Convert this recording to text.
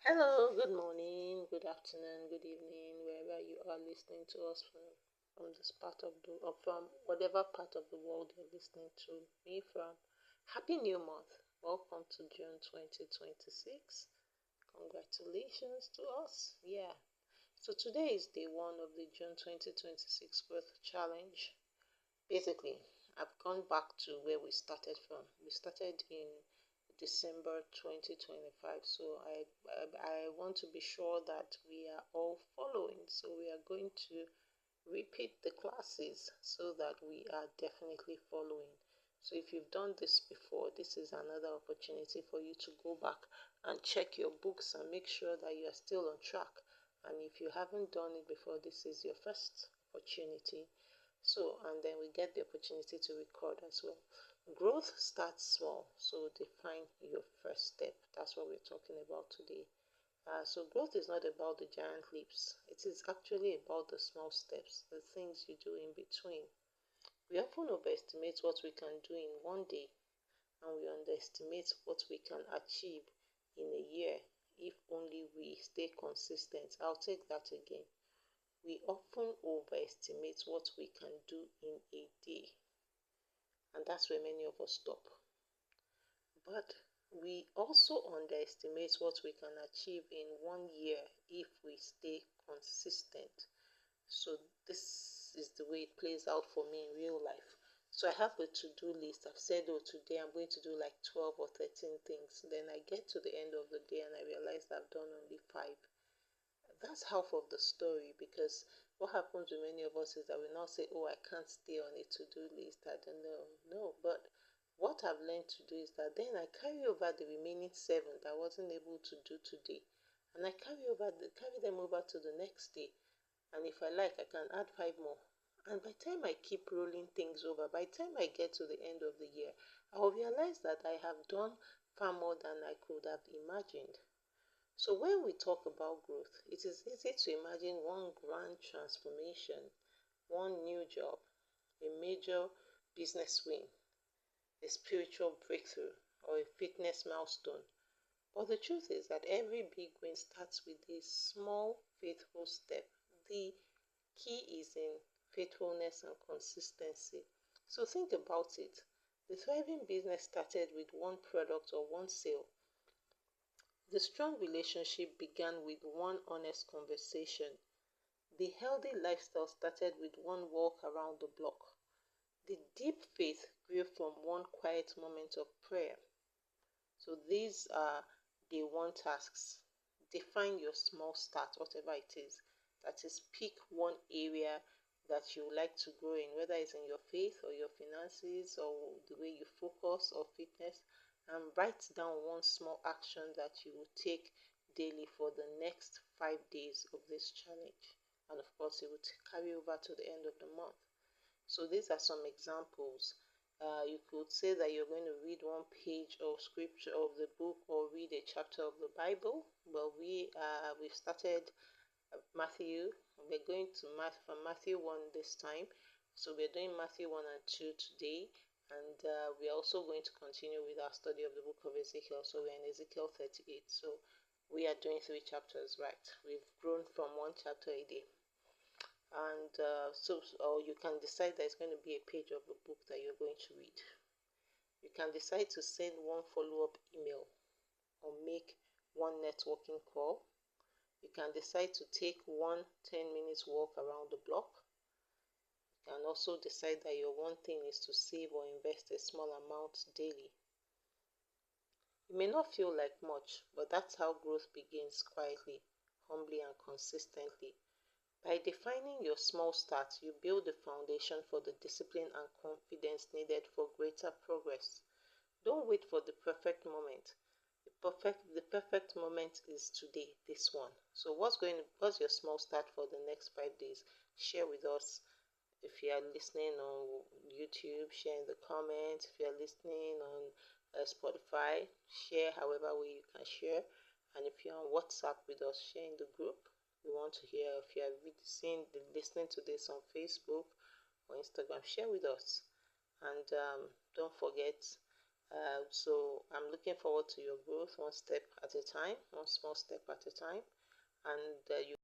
Hello, good morning, good afternoon, good evening, wherever you are listening to us from this part of the or from whatever part of the world you're listening to me from. Happy New Month. Welcome to June 2026. Congratulations to us. Yeah. So today is day one of the June 2026 Growth Challenge. Basically, I've gone back to where we started from. We started in December 2025. So I want to be sure that we are all following. So we are going to repeat the classes so that we are definitely following. So if you've done this before, this is another opportunity for you to go back and check your books and make sure that you are still on track. And if you haven't done it before, this is your first opportunity. So, and then we get the opportunity to record as well. Growth starts small, so define your first step. That's what we're talking about today. So growth is not about the giant leaps. It is actually about the small steps, the things you do in between. We often overestimate what we can do in one day, and we underestimate what we can achieve in a year if only we stay consistent. I'll take that again. We often overestimate what we can do in a day, and that's where many of us stop. But we also underestimate what we can achieve in 1 year if we stay consistent. So this is the way it plays out for me in real life. So I have a to-do list. I've said, oh, today I'm going to do like 12 or 13 things. Then I get to the end of the day and I realize I've done only 5. That's half of the story, because what happens with many of us is that we now say, oh, I can't stay on a to-do list. I don't know. No, but what I've learned to do is that then I carry over the remaining 7 that I wasn't able to do today. And I carry them over to the next day. And if I like, I can add 5 more. And by the time I keep rolling things over, by the time I get to the end of the year, I will realize that I have done far more than I could have imagined. So when we talk about growth, it is easy to imagine one grand transformation, one new job, a major business win, a spiritual breakthrough, or a fitness milestone. But the truth is that every big win starts with a small, faithful step. The key is in faithfulness and consistency. So think about it. The thriving business started with one product or one sale. The strong relationship began with one honest conversation. The healthy lifestyle started with one walk around the block. The deep faith grew from one quiet moment of prayer. So these are day one tasks. Define your small start, whatever it is. That is, pick one area that you would like to grow in, whether it's in your faith or your finances or the way you focus or fitness, and write down one small action that you will take daily for the next 5 days of this challenge. And of course, it will carry over to the end of the month. So these are some examples. You could say that you're going to read one page of scripture of the book or read a chapter of the Bible. Well, we've started Matthew. We're going to from Matthew 1 this time. So we're doing Matthew 1 and 2 today. And we're also going to continue with our study of the book of Ezekiel. So we're in Ezekiel 38. So we are doing 3 chapters, right? We've grown from 1 chapter a day. And or you can decide that it's going to be a page of the book that you're going to read. You can decide to send one follow-up email or make one networking call. You can decide to take one 10-minute walk around the block. You can also decide that your one thing is to save or invest a small amount daily. It may not feel like much, but that's how growth begins, quietly, humbly, and consistently. By defining your small start, you build the foundation for the discipline and confidence needed for greater progress. Don't wait for the perfect moment. The perfect moment is today, this one. So what's your small start for the next 5 days? Share with us. If you are listening on YouTube, share in the comments. If you are listening on Spotify, share however way you can share. And if you're on WhatsApp with us, share in the group. We want to hear if you are listening to this on Facebook or Instagram. Share with us. And don't forget, So I'm looking forward to your growth, one step at a time, one small step at a time, and you